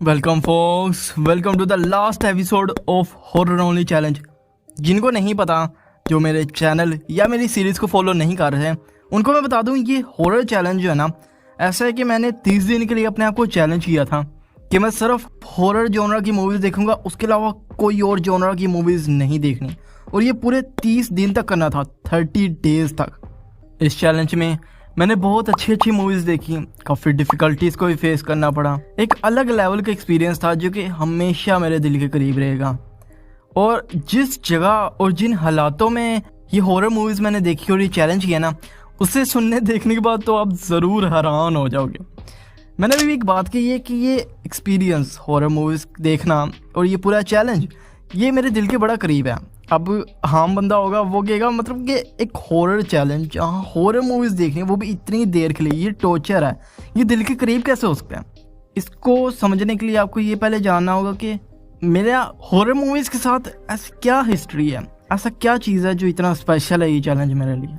Welcome folks, welcome to the last episode of horror only challenge. जिनको नहीं पता, जो मेरे चैनल या मेरी सीरीज़ को फॉलो नहीं कर रहे हैं, उनको मैं बता दूं, ये हॉरर चैलेंज जो है ना, ऐसा है कि मैंने 30 दिन के लिए अपने आप को चैलेंज किया था कि मैं सिर्फ हॉरर जॉनरा की मूवीज़ देखूंगा, उसके अलावा कोई और जॉनरा की मूवीज़ नहीं देखनी। और ये पूरे 30 दिन तक करना था, 30 डेज़ तक। इस चैलेंज में मैंने बहुत अच्छी अच्छी मूवीज़ देखी, काफ़ी डिफ़िकल्टीज़ को भी फेस करना पड़ा। एक अलग लेवल का एक्सपीरियंस था जो कि हमेशा मेरे दिल के करीब रहेगा। और जिस जगह और जिन हालातों में ये हॉरर मूवीज़ मैंने देखी और ये चैलेंज किया ना, उसे सुनने देखने के बाद तो आप ज़रूर हैरान हो जाओगे। मैंने अभी भी एक बात की है कि ये एक्सपीरियंस हॉरर मूवीज़ देखना और ये पूरा चैलेंज, ये मेरे दिल के बड़ा करीब है। अब आम बंदा होगा वो कहेगा मतलब कि एक हॉरर चैलेंज, जहाँ हॉरर मूवीज़ देखनी, वो भी इतनी देर के लिए, ये टॉर्चर है, ये दिल के करीब कैसे हो सकता है। इसको समझने के लिए आपको ये पहले जानना होगा कि मेरा हॉरर मूवीज़ के साथ ऐसी क्या हिस्ट्री है, ऐसा क्या चीज़ है जो इतना स्पेशल है ये चैलेंज मेरे लिए।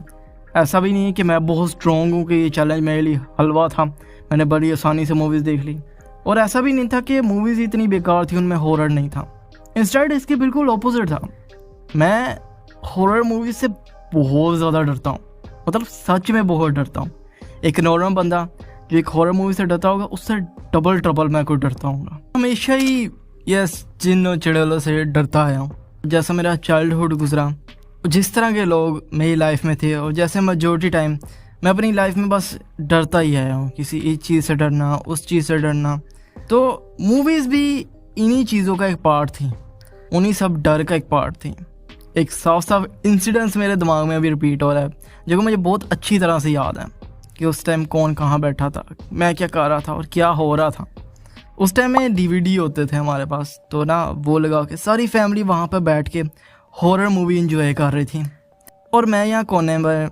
ऐसा भी नहीं है कि मैं बहुत स्ट्रॉन्ग हूँ कि ये चैलेंज मेरे लिए हलवा था, मैंने बड़ी आसानी से मूवीज़ देख ली। और ऐसा भी नहीं था कि मूवीज़ इतनी बेकार थी, उनमें हॉरर नहीं था। इंस्टेड इसके बिल्कुल ऑपोजिट था। मैं हॉरर मूवी से बहुत ज़्यादा डरता हूँ, मतलब सच में बहुत डरता हूँ। एक नॉर्मल बंदा जो एक हॉरर मूवी से डरता होगा, उससे डबल ट्रबल मैं कोई डरता हूँ। हमेशा ही यस जिन और चुड़ैलों से डरता आया हूँ। जैसा मेरा चाइल्डहुड गुजरा, जिस तरह के लोग मेरी लाइफ में थे, और जैसे मेजॉरिटी टाइम मैं अपनी लाइफ में बस डरता ही आया हूँ, किसी एक चीज़ से डरना, उस चीज़ से डरना। तो मूवीज़ भी इन्हीं चीज़ों का एक पार्ट थी, उन्हीं सब डर का एक पार्ट थी। एक साफ साफ इंसिडेंट्स मेरे दिमाग में अभी रिपीट हो रहा है, जो मुझे बहुत अच्छी तरह से याद है कि उस टाइम कौन कहाँ बैठा था, मैं क्या कर रहा था और क्या हो रहा था। उस टाइम में DVD होते थे हमारे पास, तो ना वो लगा के सारी फैमिली वहाँ पर बैठ के हॉरर मूवी इंजॉय कर रही थी, और मैं यहाँ कोने में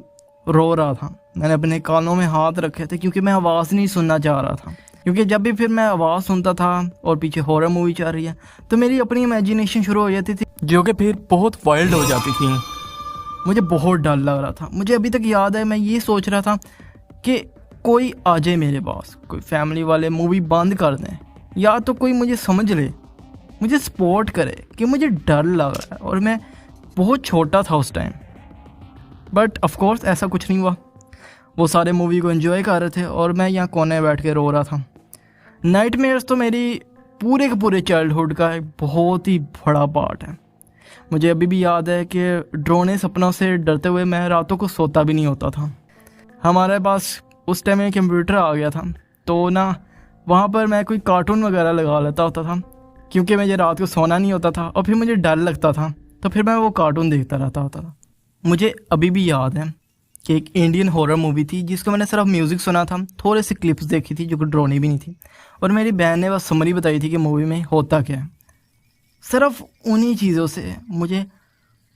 रो रहा था। मैंने अपने कानों में हाथ रखे थे क्योंकि मैं आवाज़ नहीं सुनना चाह रहा था, क्योंकि जब भी फिर मैं आवाज़ सुनता था और पीछे हॉरर मूवी चल रही है, तो मेरी अपनी इमेजिनेशन शुरू हो जाती थी, जो कि फिर बहुत वाइल्ड हो जाती थी। मुझे बहुत डर लग रहा था। मुझे अभी तक याद है, मैं ये सोच रहा था कि कोई आ जाए मेरे पास, कोई फैमिली वाले मूवी बंद कर दें, या तो कोई मुझे समझ ले, मुझे सपोर्ट करे कि मुझे डर लग रहा है। और मैं बहुत छोटा था उस टाइम, बट ऑफ कोर्स ऐसा कुछ नहीं हुआ। वो सारे मूवी को एंजॉय कर रहे थे और मैं यहाँ कोने बैठ के रो रहा था। नाइटमेयर्स तो मेरी पूरे के पूरे चाइल्डहुड का एक बहुत ही बड़ा पार्ट है। मुझे अभी भी याद है कि ड्रोने सपनों से डरते हुए मैं रातों को सोता भी नहीं होता था। हमारे पास उस टाइम में कंप्यूटर आ गया था, तो ना वहाँ पर मैं कोई कार्टून वगैरह लगा लेता होता था, क्योंकि मुझे रात को सोना नहीं होता था और फिर मुझे डर लगता था, तो फिर मैं वो कार्टून देखता रहता होता था। मुझे अभी भी याद है कि एक इंडियन हॉरर मूवी थी जिसको मैंने सिर्फ म्यूज़िक सुना था, थोड़े से क्लिप्स देखी थी जो कि ड्रोनी भी नहीं थी, और मेरी बहन ने बस समरी बताई थी कि मूवी में होता क्या है। सिर्फ उन्हीं चीज़ों से मुझे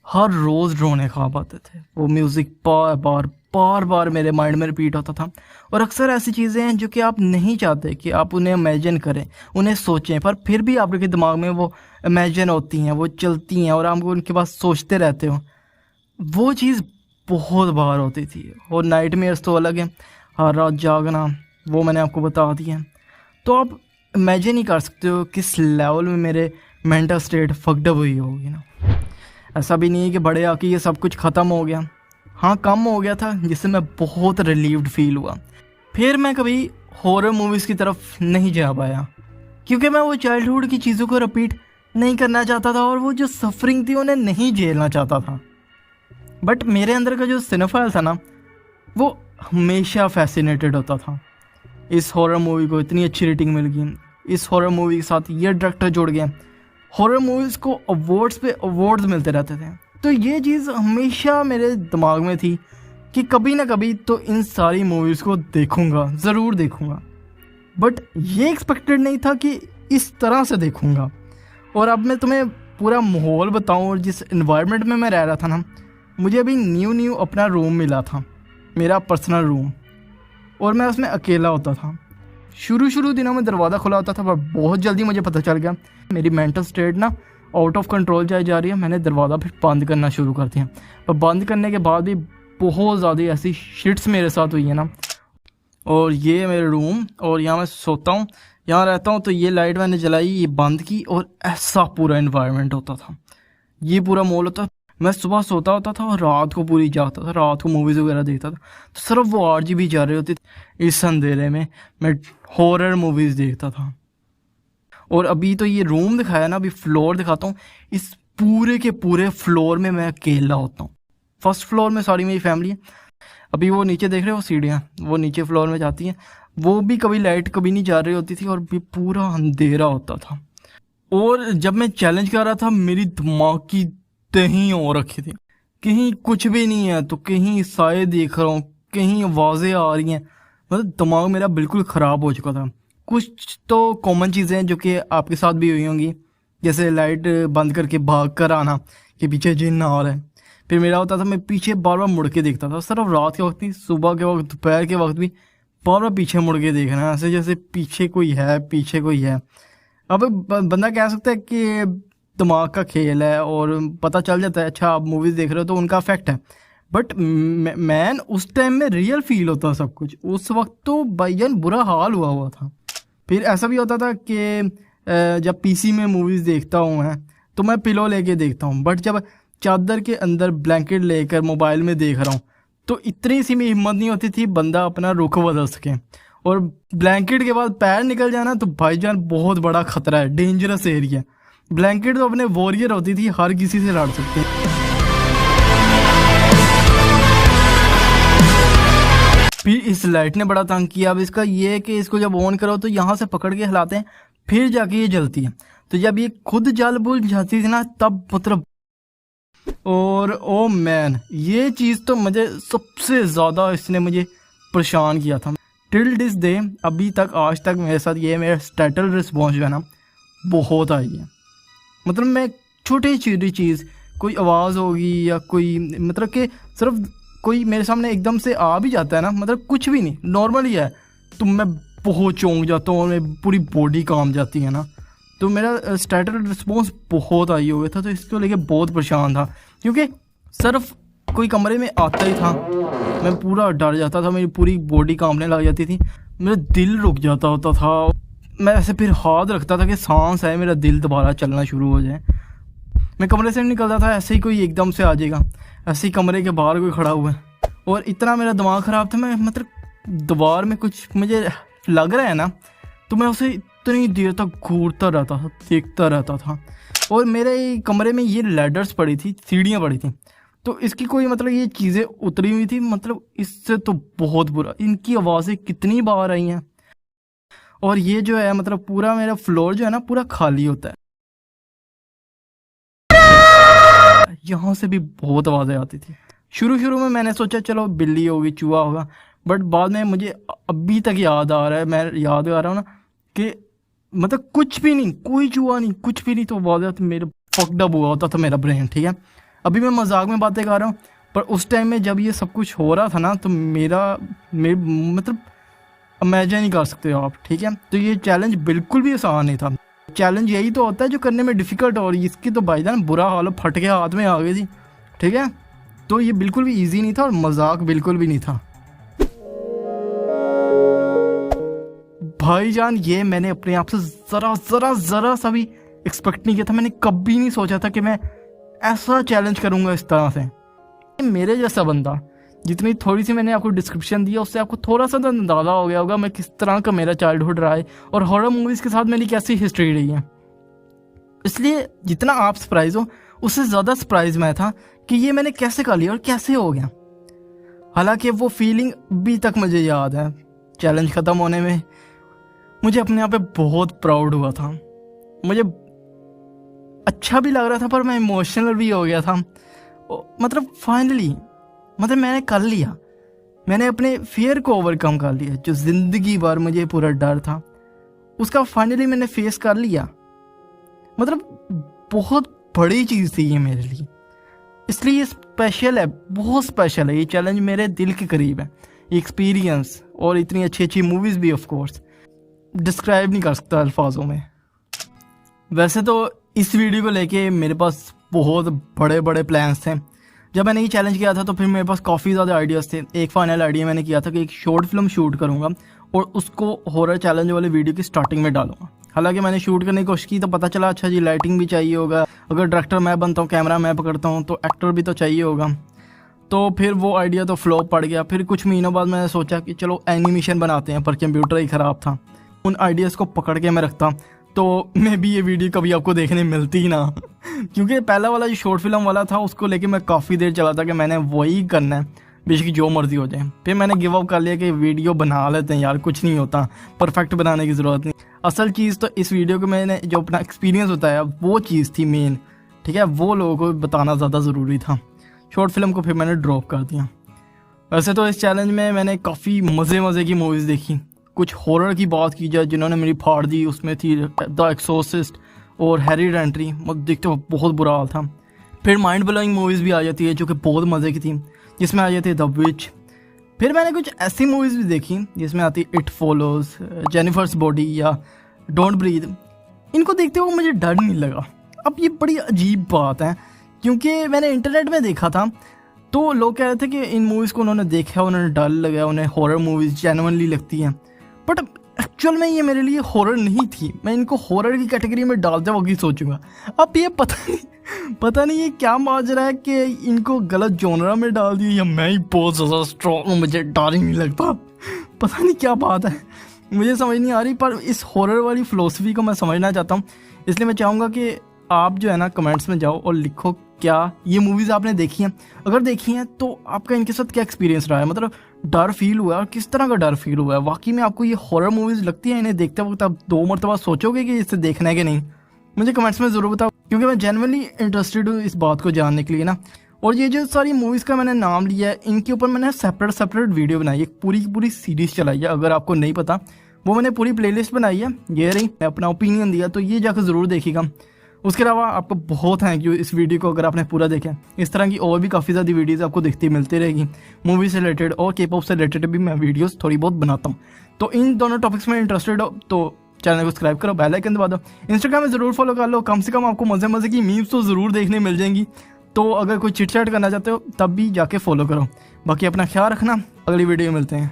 हर रोज़ ड्रोने ख्वाब आते थे। वो म्यूज़िक बार बार मेरे माइंड में रिपीट होता था। और अक्सर ऐसी चीज़ें हैं जो कि आप नहीं चाहते कि आप उन्हें इमेजिन करें, उन्हें सोचें, पर फिर भी आपके दिमाग में वो इमेजिन होती हैं, वो चलती हैं और आप उनके पास सोचते रहते हो। वो चीज़ बहुत बार होती थी। और नाइटमेयर्स तो अलग है, हर रात जागना, वो मैंने आपको बता दिया। तो आप इमेजिन ही कर सकते हो किस लेवल में मेरे मेंटल स्टेट फकडअप हुई होगी ना। ऐसा भी नहीं है कि बड़े आके ये सब कुछ ख़त्म हो गया, हाँ कम हो गया था, जिससे मैं बहुत रिलीव्ड फील हुआ। फिर मैं कभी हॉरर मूवीज़ की तरफ नहीं जा पाया, क्योंकि मैं वो चाइल्डहुड की चीज़ों को रिपीट नहीं करना चाहता था, और वो जो सफरिंग थी उन्हें नहीं झेलना चाहता था। बट मेरे अंदर का जो सिनेफाइल था ना, वो हमेशा फैसिनेटेड होता था। इस हॉरर मूवी को इतनी अच्छी रेटिंग मिल गई, इस हॉरर मूवी के साथ ये डायरेक्टर जुड़ गए, हॉरर मूवीज़ को अवार्ड्स पे अवार्ड्स मिलते रहते थे। तो ये चीज़ हमेशा मेरे दिमाग में थी कि कभी ना कभी तो इन सारी मूवीज़ को देखूँगा, ज़रूर देखूँगा। बट ये एक्सपेक्टेड नहीं था कि इस तरह से देखूँगा। और अब मैं तुम्हें पूरा माहौल बताऊँ, और जिस इन्वायरमेंट में मैं रह रहा था ना, मुझे अभी न्यू अपना रूम मिला था, मेरा पर्सनल रूम, और मैं उसमें अकेला होता था। शुरू दिनों में दरवाज़ा खुला होता था, पर बहुत जल्दी मुझे पता चल गया मेरी मेंटल स्टेट ना आउट ऑफ कंट्रोल जा रही है। मैंने दरवाज़ा फिर बंद करना शुरू कर दिया, पर बंद करने के बाद भी बहुत ज़्यादा ऐसी शिट्स मेरे साथ हुई है ना। और ये मेरे रूम, और यहाँ मैं सोता हूँ, यहाँ रहता हूँ तो ये लाइट मैंने जलाई, ये बंद की, और ऐसा पूरा इन्वायरमेंट होता था, ये पूरा मॉल होता। मैं सुबह सोता होता था और रात को पूरी जागता था, रात को मूवीज़ वगैरह देखता था। तो सिर्फ वो RGB जा रही होती थी, इस अंधेरे में मैं हॉरर मूवीज़ देखता था। और अभी तो ये रूम दिखाया ना, अभी फ्लोर दिखाता हूँ। इस पूरे के पूरे फ्लोर में मैं अकेला होता हूँ। फर्स्ट फ्लोर में सारी मेरी फैमिली है। अभी वो नीचे देख रहे हो सीढ़ियाँ, वो नीचे फ्लोर में जाती हैं, वो भी कभी लाइट कभी नहीं जा रही होती थी, और भी पूरा अंधेरा होता था। और जब मैं चैलेंज कर रहा था, मेरी दिमाग की दही हो रखी थी, कहीं कुछ भी नहीं है तो कहीं साए देख रहा हूँ, कहीं आवाज़ें आ रही हैं, मतलब दिमाग मेरा बिल्कुल ख़राब हो चुका था। कुछ तो कॉमन चीज़ें हैं जो कि आपके साथ भी हुई होंगी, जैसे लाइट बंद करके भाग कर आना कि पीछे जिन आ रहा है। फिर मेरा होता था, मैं पीछे बार बार मुड़ के देखता था, सिर्फ रात के वक्त नहीं, सुबह के वक्त, दोपहर के वक्त भी बार बार पीछे मुड़ के देखना है, ऐसे जैसे पीछे कोई है, पीछे कोई है। अब बंदा कह सकता है कि दिमाग का खेल है और पता चल जाता है, अच्छा आप मूवीज़ देख रहे हो तो उनका इफेक्ट है। बट मैन उस टाइम में रियल फील होता सब कुछ, उस वक्त तो भाईजान बुरा हाल हुआ था। फिर ऐसा भी होता था कि जब PC में मूवीज़ देखता हूँ मैं, तो मैं पिलो लेके देखता हूँ, बट जब चादर के अंदर ब्लैंकेट लेकर मोबाइल में देख रहा हूँ तो इतनी सी में हिम्मत नहीं होती थी बंदा अपना रुख बदल सके। और ब्लैंकेट के बाद पैर निकल जाना तो भाईजान बहुत बड़ा खतरा है, डेंजरस एरिया। ब्लैंकेट तो अपने वॉरियर होती थी, हर किसी से लड़ सकते हैं। फिर इस लाइट ने बड़ा तंग किया। अब इसका ये है कि इसको जब ऑन करो तो यहाँ से पकड़ के हिलाते हैं, फिर जाके ये जलती है। तो जब ये खुद जल बुझ जाती थी ना, तब मतलब, और ओ मैन, ये चीज़ तो मुझे सबसे ज़्यादा इसने मुझे परेशान किया था। टिल दिस डे, अभी तक, आज तक मेरे साथ ये मेरा स्टैटल रिस्पॉन्स जो है ना, बहुत आई है। मतलब मैं छोटी छोटी चीज़, कोई आवाज़ होगी या कोई, मतलब कि सिर्फ कोई मेरे सामने एकदम से आ भी जाता है ना, मतलब कुछ भी नहीं, नॉर्मल ही है, तो मैं बहुत चौंक जाता हूँ और मेरी पूरी बॉडी कांप जाती है ना। तो मेरा स्टैटल रिस्पॉन्स बहुत आई हुआ था, तो इसको लेके बहुत परेशान था, क्योंकि सिर्फ कोई कमरे में आता ही था मैं पूरा डर जाता था, मेरी पूरी बॉडी कांपने लग जाती थी, मेरा दिल रुक जाता होता था। मैं ऐसे फिर हाथ रखता था कि सांस है, मेरा दिल दोबारा चलना शुरू हो जाए। मैं कमरे से नहीं निकलता था, ऐसे ही कोई एकदम से आ जाएगा, ऐसे ही कमरे के बाहर कोई खड़ा हुआ है। और इतना मेरा दिमाग ख़राब था, मैं मतलब दीवार में कुछ मुझे लग रहा है ना, तो मैं उसे इतनी देर तक घूरता रहता था, देखता रहता था। और मेरे कमरे में ये लैडर्स पड़ी थी, सीढ़ियाँ पड़ी थी, तो इसकी कोई मतलब ये चीज़ें उतरी हुई थी, मतलब इससे तो बहुत बुरा, इनकी आवाज़ें कितनी बार आई हैं। और ये जो है मतलब पूरा मेरा फ्लोर जो है ना, पूरा खाली होता है, यहाँ से भी बहुत आवाज़ें आती थी। शुरू में मैंने सोचा चलो बिल्ली होगी, चूहा होगा, बट बाद में मुझे अभी तक याद आ रहा है, मैं याद आ रहा हूँ ना, कि मतलब कुछ भी नहीं, कोई चूहा नहीं, कुछ भी नहीं, तो आवाज़ मेरे फक्ड अप हुआ होता था मेरा ब्रेन, ठीक है। अभी मैं मजाक में बातें कर रहा हूँ, पर उस टाइम में जब ये सब कुछ हो रहा था ना, तो मेरा मतलब इमेजिन नहीं कर सकते हो आप, ठीक है। तो ये चैलेंज बिल्कुल भी आसान नहीं था। चैलेंज यही तो होता है जो करने में डिफ़िकल्ट हो रही है, इसकी तो भाईजान बुरा हाल, फट के हाथ में आ गई थी, ठीक है। तो ये बिल्कुल भी ईजी नहीं था और मजाक बिल्कुल भी नहीं था भाईजान। ये मैंने अपने आप से ज़रा सा भी एक्सपेक्ट नहीं किया था। मैंने कभी नहीं सोचा था कि मैं ऐसा चैलेंज करूँगा इस तरह से। मेरे जैसा बंदा, जितनी थोड़ी सी मैंने आपको डिस्क्रिप्शन दी है, उससे आपको थोड़ा सा तो अंदाज़ा हो गया होगा मैं किस तरह का मेरा चाइल्डहुड रहा है और हॉरर मूवीज़ के साथ मेरी कैसी हिस्ट्री रही है। इसलिए जितना आप सरप्राइज हो, उससे ज़्यादा सरप्राइज मैं था कि ये मैंने कैसे कर लिया और कैसे हो गया। हालांकि वो फीलिंग अभी तक मुझे याद है। चैलेंज ख़त्म होने में मुझे अपने आप पे बहुत प्राउड हुआ था, मुझे अच्छा भी लग रहा था, पर मैं इमोशनल भी हो गया था। मतलब फाइनली, मतलब मैंने कर लिया, मैंने अपने फियर को ओवरकम कर लिया। जो ज़िंदगी भर मुझे पूरा डर था, उसका फाइनली मैंने फेस कर लिया। मतलब बहुत बड़ी चीज़ थी ये मेरे लिए, इसलिए ये स्पेशल है, बहुत स्पेशल है। ये चैलेंज मेरे दिल के करीब है। एक्सपीरियंस और इतनी अच्छी अच्छी मूवीज़ भी ऑफ कोर्स डिस्क्राइब नहीं कर सकता अल्फाजों में। वैसे तो इस वीडियो को लेके मेरे पास बहुत बड़े बड़े प्लान्स थे। जब मैंने ये चैलेंज किया था तो फिर मेरे पास काफ़ी ज़्यादा आइडियाज़ थे। एक फाइनल आइडिया मैंने किया था कि एक शॉर्ट फिल्म शूट करूँगा और उसको हॉरर चैलेंज वाले वीडियो की स्टार्टिंग में डालूंगा। हालांकि मैंने शूट करने की कोशिश की तो पता चला अच्छा जी लाइटिंग भी चाहिए होगा, अगर डायरेक्टर मैं बनता हूँ कैमरा मैं पकड़ता हूँ तो एक्टर भी तो चाहिए होगा। तो फिर वो आइडिया तो फ्लॉप पड़ गया। फिर कुछ महीनों बाद मैंने सोचा कि चलो एनिमेशन बनाते हैं, पर कंप्यूटर ही ख़राब था। उन आइडियाज़ को पकड़ के मैं रखता तो मैं भी ये वीडियो कभी आपको देखने मिलती ही ना क्योंकि पहला वाला जो शॉर्ट फिल्म वाला था उसको लेके मैं काफ़ी देर चला था कि मैंने वही करना है, बेशक जो मर्जी हो जाए। फिर मैंने गिव अप कर लिया कि वीडियो बना लेते हैं यार, कुछ नहीं होता, परफेक्ट बनाने की ज़रूरत नहीं। असल चीज़ तो इस वीडियो को मैंने जो अपना एक्सपीरियंस बताया वो चीज़ थी मेन, ठीक है, वो लोगों को बताना ज़्यादा ज़रूरी था। शॉर्ट फिल्म को फिर मैंने ड्रॉप कर दिया। वैसे तो इस चैलेंज में मैंने काफ़ी मज़े की मूवीज़ देखी। कुछ हॉरर की बात की जाए जिन्होंने मेरी फाड़ दी, उसमें थी द एक्सोर्सिस्ट और हेरिडेंटरी, मतलब देखते हुए बहुत बुरा हाल था। फिर माइंड ब्लोइंग मूवीज़ भी आ जाती है जो कि बहुत मज़े की थी, जिसमें आ जाती है द विच। फिर मैंने कुछ ऐसी मूवीज़ भी देखी जिसमें आती इट फॉलोज, जेनिफर्स बॉडी या डोंट ब्रीद। इनको देखते हुए मुझे डर नहीं लगा। अब ये बड़ी अजीब बात है क्योंकि मैंने इंटरनेट में देखा था तो लोग कह रहे थे कि इन मूवीज़ को उन्होंने देखा, उन्होंने डर लगा, उन्हें हॉरर मूवीज़ जेन्युइनली लगती हैं। बट एक्चुअल में ये मेरे लिए हॉरर नहीं थी। मैं इनको हॉरर की कैटेगरी में डालते वक्त ही सोचूंगा। अब ये पता नहीं ये क्या माजरा है कि इनको गलत जॉनरा में डाल दिया या मैं ही बहुत ज़्यादा स्ट्रॉन्ग हूँ, मुझे डर ही नहीं लगता। पता नहीं क्या बात है, मुझे समझ नहीं आ रही। पर इस हॉरर वाली फ़िलोसफी को मैं समझना चाहता हूँ, इसलिए मैं चाहूँगा कि आप जो है ना कमेंट्स में जाओ और लिखो क्या ये मूवीज़ आपने देखी हैं। अगर देखी हैं तो आपका इनके साथ क्या एक्सपीरियंस रहा है, मतलब डर फील हुआ है और किस तरह का डर फील हुआ है। वाकई में आपको ये हॉरर मूवीज़ लगती हैं, इन्हें देखते वक्त आप 2 मरतबा सोचोगे कि इसे देखना है कि नहीं। मुझे कमेंट्स में ज़रूर बताओ क्योंकि मैं जेन्युइनली इंटरेस्टेड हूँ इस बात को जानने के लिए ना। और ये जो सारी मूवीज़ का मैंने नाम लिया है इनके ऊपर मैंने सेपरेट वीडियो बनाई है, एक पूरी सीरीज़ चलाई है। अगर आपको नहीं पता वो मैंने पूरी प्लेलिस्ट बनाई है, ये रही। मैं अपना ओपिनियन दिया तो ये जाकर ज़रूर देखिएगा। उसके अलावा आपको बहुत थैंक यू इस वीडियो को अगर आपने पूरा देखा। इस तरह की और भी काफ़ी ज़्यादा वीडियोज़ आपको दिखती मिलती रहेगी, मूवी से रिलेटेड और के पॉप से रिलेटेड भी मैं वीडियोज़ थोड़ी बहुत बनाता हूँ। तो इन दोनों टॉपिक्स में इंटरेस्टेड हो तो चैनल को सब्सक्राइब करो, बेल आइकन दबा दो, इंस्टाग्राम में ज़रूर फॉलो कर लो। कम से कम आपको मज़े की मीम्स तो ज़रूर देखने मिल जाएंगी। तो अगर कोई चिट चैट करना चाहते हो तब भी जाके फॉलो करो। बाकी अपना ख्याल रखना, अगली वीडियो में मिलते हैं।